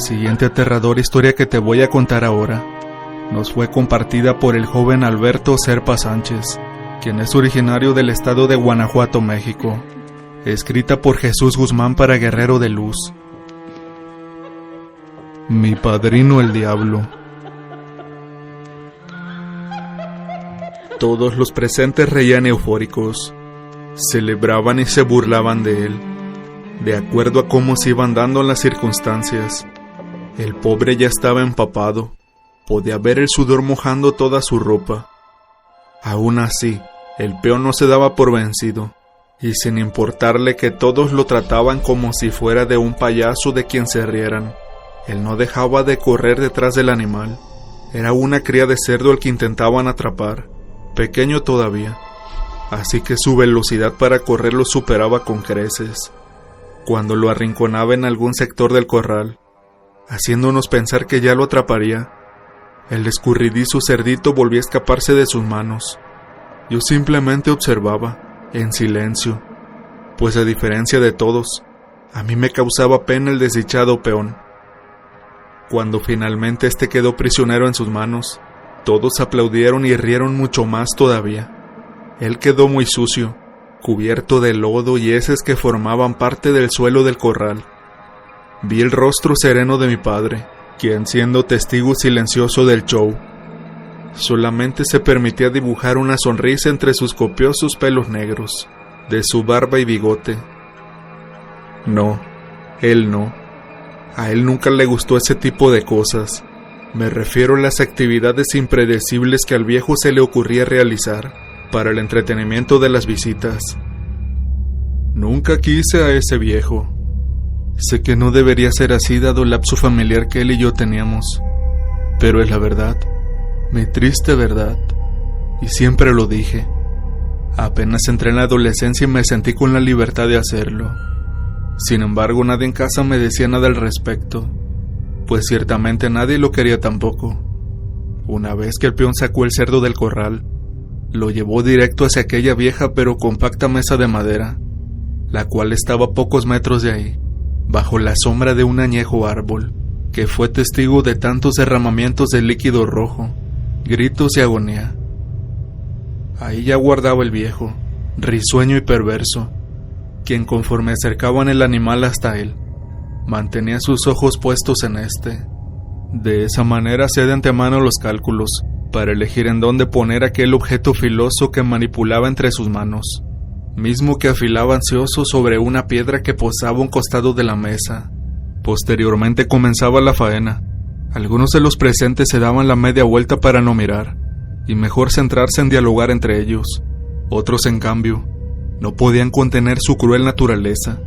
siguiente aterradora historia que te voy a contar ahora nos fue compartida por el joven Alberto Serpa Sánchez, quien es originario del estado de Guanajuato, México, escrita por Jesús Guzmán para Guerrero de Luz. Mi padrino el diablo. Todos los presentes reían eufóricos, celebraban y se burlaban de él, de acuerdo a cómo se iban dando las circunstancias. El pobre ya estaba empapado, podía ver el sudor mojando toda su ropa. Aún así, el peón no se daba por vencido, y sin importarle que todos lo trataban como si fuera de un payaso de quien se rieran, él no dejaba de correr detrás del animal. Era una cría de cerdo el que intentaban atrapar, pequeño todavía, así que su velocidad para correr lo superaba con creces. Cuando lo arrinconaba en algún sector del corral, haciéndonos pensar que ya lo atraparía, el escurridizo cerdito volvía a escaparse de sus manos. Yo simplemente observaba, en silencio, pues a diferencia de todos, a mí me causaba pena el desdichado peón. Cuando finalmente este quedó prisionero en sus manos, todos aplaudieron y rieron mucho más todavía. Él quedó muy sucio, cubierto de lodo y heces que formaban parte del suelo del corral. Vi el rostro sereno de mi padre, quien siendo testigo silencioso del show, solamente se permitía dibujar una sonrisa entre sus copiosos pelos negros, de su barba y bigote. No, él no. A él nunca le gustó ese tipo de cosas. Me refiero a las actividades impredecibles que al viejo se le ocurría realizar para el entretenimiento de las visitas. Nunca quise a ese viejo. Sé que no debería ser así dado el lapso familiar que él y yo teníamos, pero es la verdad, mi triste verdad, y siempre lo dije. Apenas entré en la adolescencia y me sentí con la libertad de hacerlo. Sin embargo, nadie en casa me decía nada al respecto, pues ciertamente nadie lo quería tampoco. Una vez que el peón sacó el cerdo del corral, lo llevó directo hacia aquella vieja pero compacta mesa de madera, la cual estaba a pocos metros de ahí, bajo la sombra de un añejo árbol, que fue testigo de tantos derramamientos de líquido rojo, gritos y agonía. Ahí ya guardaba el viejo, risueño y perverso, quien conforme acercaban el animal hasta él, mantenía sus ojos puestos en este. De esa manera hacía de antemano los cálculos, para elegir en dónde poner aquel objeto filoso que manipulaba entre sus manos, mismo que afilaba ansioso sobre una piedra que posaba a un costado de la mesa. Posteriormente comenzaba la faena. Algunos de los presentes se daban la media vuelta para no mirar, y mejor centrarse en dialogar entre ellos. Otros, en cambio, no podían contener su cruel naturaleza,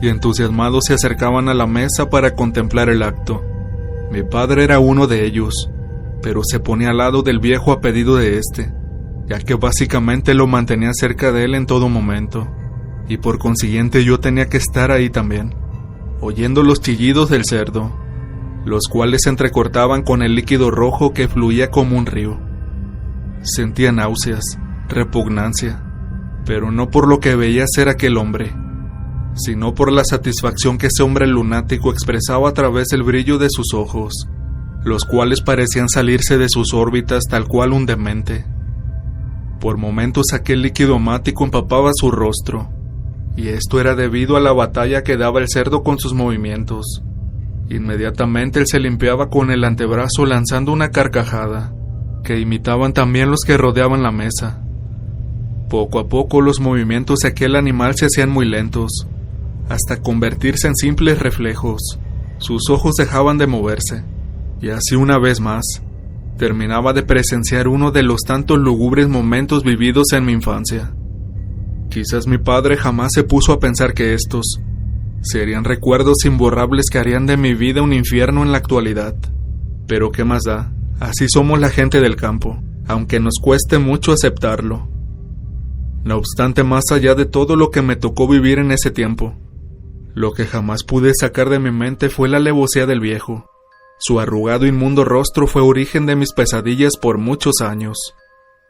y entusiasmados se acercaban a la mesa para contemplar el acto. Mi padre era uno de ellos, pero se ponía al lado del viejo a pedido de éste, ya que básicamente lo mantenía cerca de él en todo momento, y por consiguiente yo tenía que estar ahí también, oyendo los chillidos del cerdo, los cuales se entrecortaban con el líquido rojo que fluía como un río. Sentía náuseas, repugnancia, pero no por lo que veía ser aquel hombre, sino por la satisfacción que ese hombre lunático expresaba a través del brillo de sus ojos, los cuales parecían salirse de sus órbitas tal cual un demente. Por momentos aquel líquido mático empapaba su rostro, y esto era debido a la batalla que daba el cerdo con sus movimientos. Inmediatamente él se limpiaba con el antebrazo lanzando una carcajada, que imitaban también los que rodeaban la mesa. Poco a poco los movimientos de aquel animal se hacían muy lentos, hasta convertirse en simples reflejos. Sus ojos dejaban de moverse, y así una vez más, terminaba de presenciar uno de los tantos lúgubres momentos vividos en mi infancia. Quizás mi padre jamás se puso a pensar que estos serían recuerdos imborrables que harían de mi vida un infierno en la actualidad. Pero qué más da, así somos la gente del campo, aunque nos cueste mucho aceptarlo. No obstante, más allá de todo lo que me tocó vivir en ese tiempo, lo que jamás pude sacar de mi mente fue la alevosía del viejo. Su arrugado inmundo rostro fue origen de mis pesadillas por muchos años.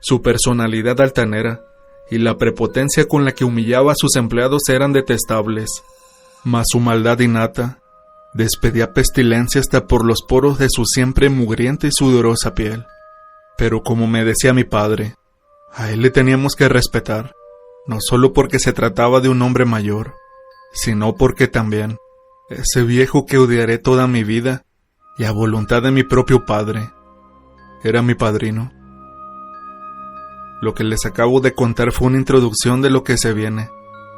Su personalidad altanera y la prepotencia con la que humillaba a sus empleados eran detestables, mas su maldad innata Despedía pestilencia hasta por los poros de su siempre mugrienta y sudorosa piel. Pero como me decía mi padre, a él le teníamos que respetar, no solo porque se trataba de un hombre mayor, sino porque también, ese viejo que odiaré toda mi vida, y a voluntad de mi propio padre, era mi padrino. Lo que les acabo de contar fue una introducción de lo que se viene,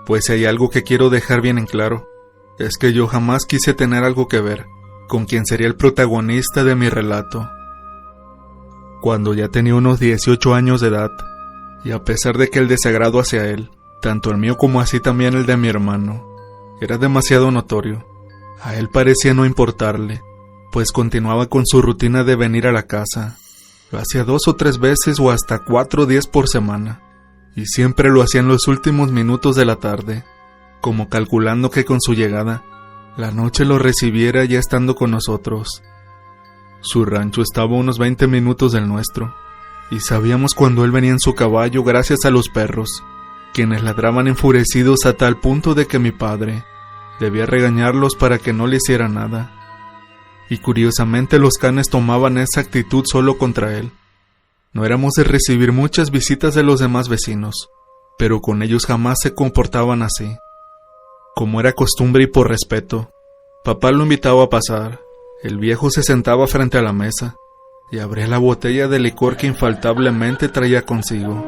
pues si hay algo que quiero dejar bien en claro, es que yo jamás quise tener algo que ver con quien sería el protagonista de mi relato. Cuando ya tenía unos 18 años de edad, y a pesar de que el desagrado hacia él, tanto el mío como así también el de mi hermano, era demasiado notorio, a él parecía no importarle, pues continuaba con su rutina de venir a la casa. Lo hacía 2 o 3 veces o hasta 4 días por semana, y siempre lo hacía en los últimos minutos de la tarde, como calculando que con su llegada, la noche lo recibiera ya estando con nosotros. Su rancho estaba a unos 20 minutos del nuestro, y sabíamos cuando él venía en su caballo gracias a los perros, quienes ladraban enfurecidos a tal punto de que mi padre debía regañarlos para que no le hicieran nada. Y curiosamente los canes tomaban esa actitud solo contra él. No éramos de recibir muchas visitas de los demás vecinos, pero con ellos jamás se comportaban así. Como era costumbre y por respeto, papá lo invitaba a pasar. El viejo se sentaba frente a la mesa y abría la botella de licor que infaltablemente traía consigo,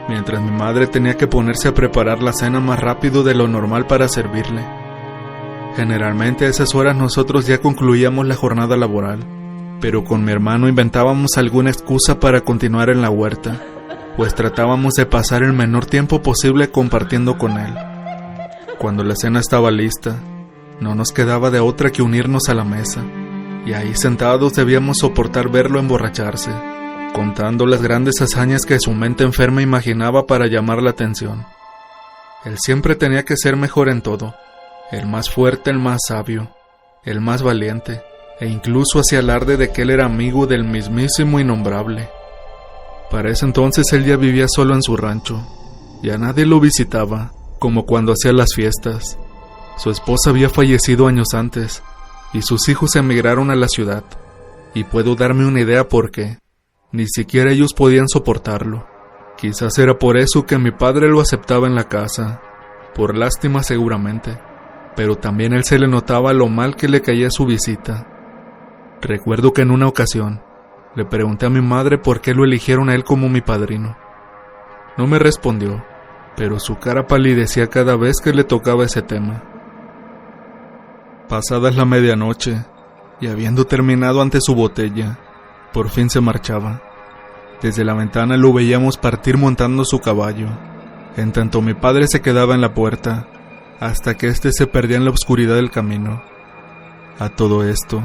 mientras mi madre tenía que ponerse a preparar la cena más rápido de lo normal para servirle. Generalmente a esas horas nosotros ya concluíamos la jornada laboral, pero con mi hermano inventábamos alguna excusa para continuar en la huerta, pues tratábamos de pasar el menor tiempo posible compartiendo con él. Cuando la cena estaba lista, no nos quedaba de otra que unirnos a la mesa, y ahí sentados debíamos soportar verlo emborracharse, contando las grandes hazañas que su mente enferma imaginaba para llamar la atención. Él siempre tenía que ser mejor en todo, el más fuerte, el más sabio, el más valiente, e incluso hacía alarde de que él era amigo del mismísimo innombrable. Para ese entonces él ya vivía solo en su rancho, ya nadie lo visitaba, como cuando hacía las fiestas. Su esposa había fallecido años antes, y sus hijos emigraron a la ciudad, y puedo darme una idea por qué. Ni siquiera ellos podían soportarlo. Quizás era por eso que mi padre lo aceptaba en la casa, por lástima seguramente, pero también él se le notaba lo mal que le caía su visita. Recuerdo que en una ocasión le pregunté a mi madre por qué lo eligieron a él como mi padrino. No me respondió, pero su cara palidecía cada vez que le tocaba ese tema. Pasada la medianoche, y habiendo terminado ante su botella, por fin se marchaba. Desde la ventana lo veíamos partir montando su caballo, en tanto mi padre se quedaba en la puerta, hasta que éste se perdía en la oscuridad del camino. A todo esto,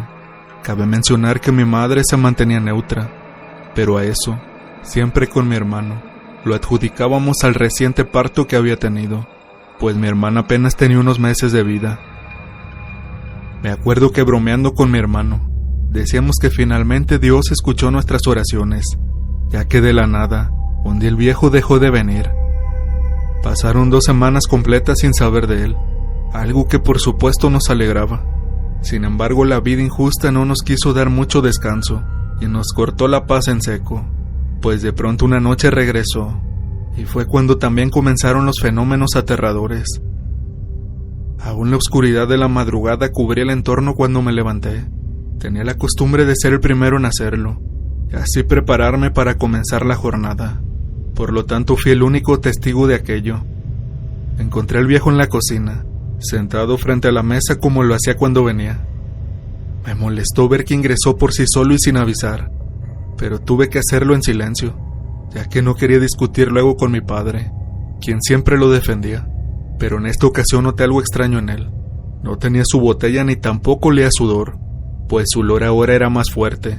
cabe mencionar que mi madre se mantenía neutra, pero a eso, siempre con mi hermano, lo adjudicábamos al reciente parto que había tenido, pues mi hermana apenas tenía unos meses de vida. Me acuerdo que bromeando con mi hermano, decíamos que finalmente Dios escuchó nuestras oraciones, ya que de la nada, un día el viejo dejó de venir. Pasaron 2 semanas completas sin saber de él, algo que por supuesto nos alegraba. Sin embargo, la vida injusta no nos quiso dar mucho descanso, y nos cortó la paz en seco, pues de pronto una noche regresó, y fue cuando también comenzaron los fenómenos aterradores. Aún la oscuridad de la madrugada cubría el entorno cuando me levanté. Tenía la costumbre de ser el primero en hacerlo, y así prepararme para comenzar la jornada. Por lo tanto fui el único testigo de aquello. Encontré al viejo en la cocina, sentado frente a la mesa como lo hacía cuando venía. Me molestó ver que ingresó por sí solo y sin avisar, pero tuve que hacerlo en silencio, ya que no quería discutir luego con mi padre, quien siempre lo defendía. Pero en esta ocasión noté algo extraño en él. No tenía su botella ni tampoco olía sudor, pues su olor ahora era más fuerte.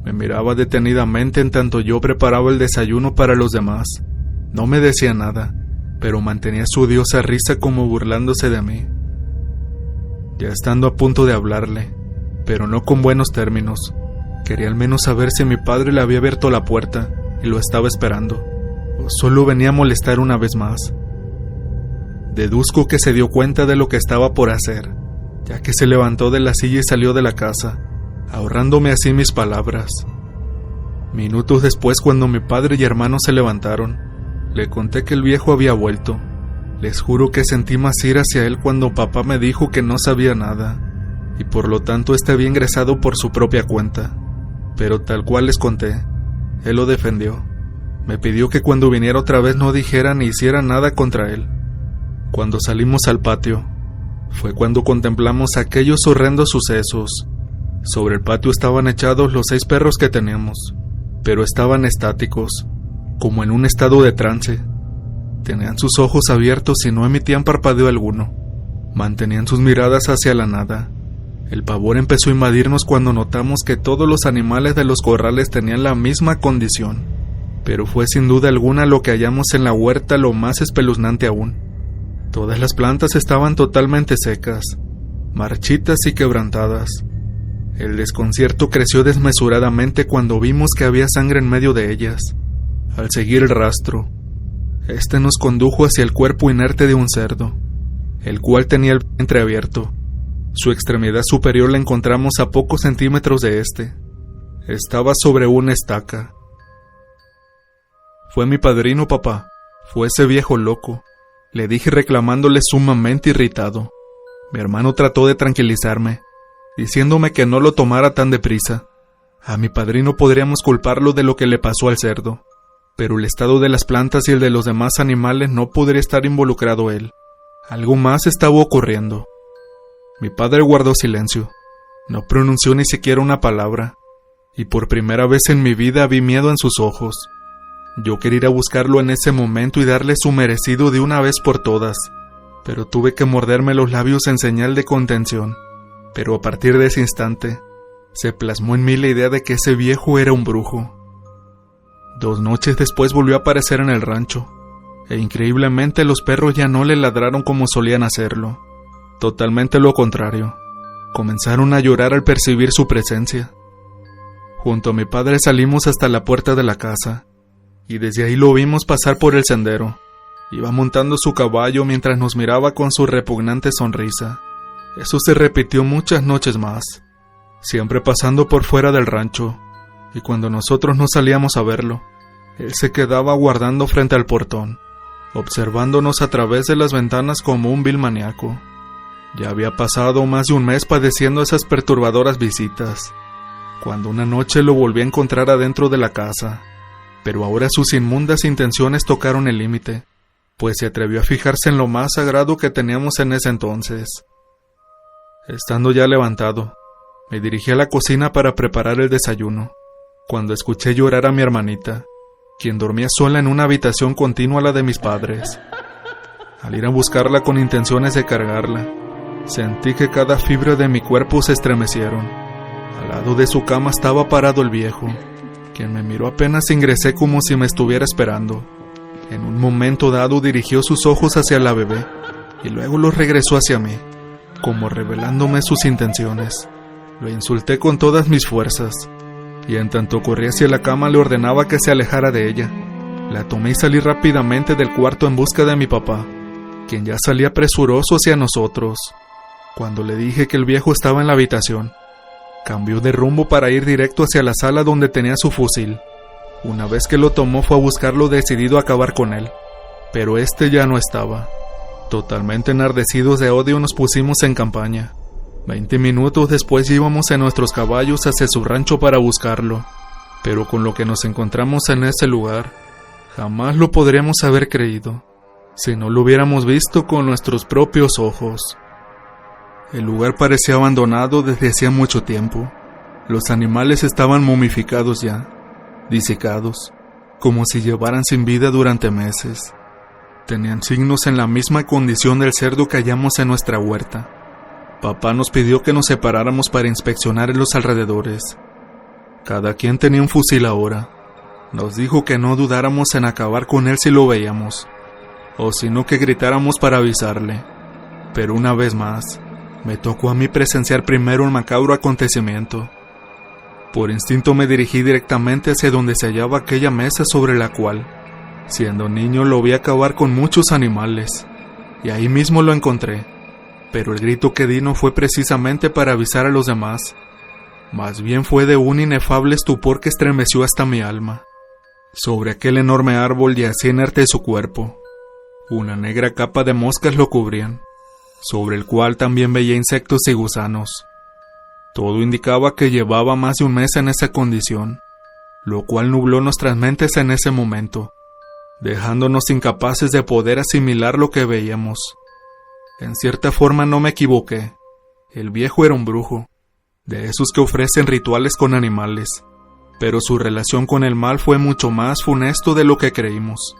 Me miraba detenidamente en tanto yo preparaba el desayuno para los demás. No me decía nada, pero mantenía su odiosa risa como burlándose de mí. Ya estando a punto de hablarle, pero no con buenos términos, quería al menos saber si mi padre le había abierto la puerta y lo estaba esperando, o solo venía a molestar una vez más. Deduzco que se dio cuenta de lo que estaba por hacer, ya que se levantó de la silla y salió de la casa, ahorrándome así mis palabras. Minutos después, cuando mi padre y hermano se levantaron, le conté que el viejo había vuelto. Les juro que sentí más ira hacia él cuando papá me dijo que no sabía nada, y por lo tanto había ingresado por su propia cuenta. Pero tal cual les conté, él lo defendió. Me pidió que cuando viniera otra vez no dijera ni hiciera nada contra él. Cuando salimos al patio, fue cuando contemplamos aquellos horrendos sucesos. Sobre el patio estaban echados los 6 perros que teníamos, pero estaban estáticos, como en un estado de trance. Tenían sus ojos abiertos y no emitían parpadeo alguno. Mantenían sus miradas hacia la nada. El pavor empezó a invadirnos cuando notamos que todos los animales de los corrales tenían la misma condición. Pero fue sin duda alguna lo que hallamos en la huerta lo más espeluznante aún. Todas las plantas estaban totalmente secas, marchitas y quebrantadas. El desconcierto creció desmesuradamente cuando vimos que había sangre en medio de ellas. Al seguir el rastro, este nos condujo hacia el cuerpo inerte de un cerdo, el cual tenía el vientre abierto. Su extremidad superior la encontramos a pocos centímetros de este. Estaba sobre una estaca. Fue mi padrino, papá. Fue ese viejo loco, le dije reclamándole sumamente irritado. Mi hermano trató de tranquilizarme, diciéndome que no lo tomara tan deprisa. A mi padrino podríamos culparlo de lo que le pasó al cerdo, pero el estado de las plantas y el de los demás animales no podría estar involucrado él. Algo más estaba ocurriendo. Mi padre guardó silencio, no pronunció ni siquiera una palabra, y por primera vez en mi vida vi miedo en sus ojos. Yo quería ir a buscarlo en ese momento y darle su merecido de una vez por todas, pero tuve que morderme los labios en señal de contención. Pero a partir de ese instante, se plasmó en mí la idea de que ese viejo era un brujo. 2 noches después volvió a aparecer en el rancho, e increíblemente los perros ya no le ladraron como solían hacerlo. Totalmente lo contrario, comenzaron a llorar al percibir su presencia. Junto a mi padre salimos hasta la puerta de la casa, y desde ahí lo vimos pasar por el sendero. Iba montando su caballo mientras nos miraba con su repugnante sonrisa. Eso se repitió muchas noches más, siempre pasando por fuera del rancho, y cuando nosotros no salíamos a verlo, él se quedaba aguardando frente al portón, observándonos a través de las ventanas como un vil maníaco. Ya había pasado más de un mes padeciendo esas perturbadoras visitas, cuando una noche lo volví a encontrar adentro de la casa, pero ahora sus inmundas intenciones tocaron el límite, pues se atrevió a fijarse en lo más sagrado que teníamos en ese entonces. Estando ya levantado, me dirigí a la cocina para preparar el desayuno, cuando escuché llorar a mi hermanita, quien dormía sola en una habitación contigua a la de mis padres. Al ir a buscarla con intenciones de cargarla, sentí que cada fibra de mi cuerpo se estremecieron. Al lado de su cama estaba parado el viejo, quien me miró apenas ingresé como si me estuviera esperando. En un momento dado dirigió sus ojos hacia la bebé, y luego los regresó hacia mí, como revelándome sus intenciones. Lo insulté con todas mis fuerzas, y en tanto corrí hacia la cama le ordenaba que se alejara de ella. La tomé y salí rápidamente del cuarto en busca de mi papá, quien ya salía presuroso hacia nosotros. Cuando le dije que el viejo estaba en la habitación, cambió de rumbo para ir directo hacia la sala donde tenía su fusil. Una vez que lo tomó fue a buscarlo decidido a acabar con él, pero este ya no estaba. Totalmente enardecidos de odio nos pusimos en campaña. 20 minutos después íbamos en nuestros caballos hacia su rancho para buscarlo, pero con lo que nos encontramos en ese lugar, jamás lo podríamos haber creído, si no lo hubiéramos visto con nuestros propios ojos. El lugar parecía abandonado desde hacía mucho tiempo. Los animales estaban momificados ya, disecados, como si llevaran sin vida durante meses. Tenían signos en la misma condición del cerdo que hallamos en nuestra huerta. Papá nos pidió que nos separáramos para inspeccionar en los alrededores. Cada quien tenía un fusil ahora. Nos dijo que no dudáramos en acabar con él si lo veíamos, o si no que gritáramos para avisarle. Pero una vez más, me tocó a mí presenciar primero un macabro acontecimiento. Por instinto me dirigí directamente hacia donde se hallaba aquella mesa sobre la cual, siendo niño, lo vi acabar con muchos animales, y ahí mismo lo encontré. pero el grito que di no fue precisamente para avisar a los demás, más bien fue de un inefable estupor que estremeció hasta mi alma. Sobre aquel enorme árbol yacía inerte su cuerpo. Una negra capa de moscas lo cubrían, sobre el cual también veía insectos y gusanos. Todo indicaba que llevaba más de un mes en esa condición, lo cual nubló nuestras mentes en ese momento, dejándonos incapaces de poder asimilar lo que veíamos. En cierta forma no me equivoqué. El viejo era un brujo, de esos que ofrecen rituales con animales, pero su relación con el mal fue mucho más funesto de lo que creímos.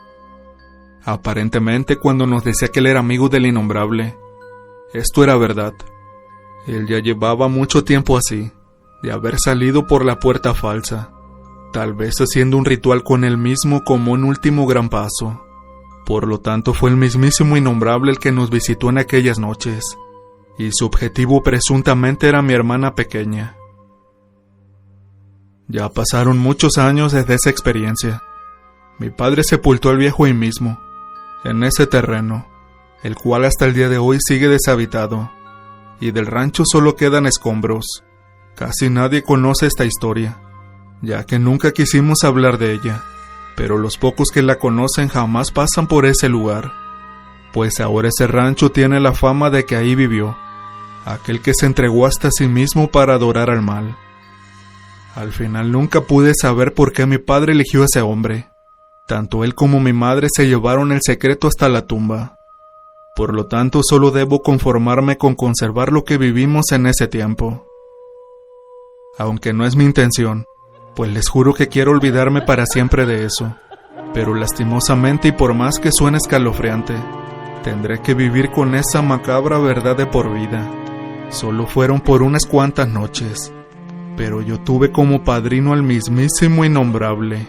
Aparentemente, cuando nos decía que él era amigo del innombrable, esto era verdad. Él ya llevaba mucho tiempo así, de haber salido por la puerta falsa, tal vez haciendo un ritual con él mismo como un último gran paso. Por lo tanto, fue el mismísimo innombrable el que nos visitó en aquellas noches, y su objetivo presuntamente era mi hermana pequeña. Ya pasaron muchos años desde esa experiencia. Mi padre sepultó al viejo ahí mismo, en ese terreno, el cual hasta el día de hoy sigue deshabitado, y del rancho solo quedan escombros. Casi nadie conoce esta historia, ya que nunca quisimos hablar de ella, pero los pocos que la conocen jamás pasan por ese lugar, pues ahora ese rancho tiene la fama de que ahí vivió aquel que se entregó hasta sí mismo para adorar al mal. Al final nunca pude saber por qué mi padre eligió a ese hombre. Tanto él como mi madre se llevaron el secreto hasta la tumba. Por lo tanto, solo debo conformarme con conservar lo que vivimos en ese tiempo. Aunque no es mi intención, pues les juro que quiero olvidarme para siempre de eso. Pero lastimosamente, y por más que suene escalofriante, tendré que vivir con esa macabra verdad de por vida. Solo fueron por unas cuantas noches, pero yo tuve como padrino al mismísimo innombrable.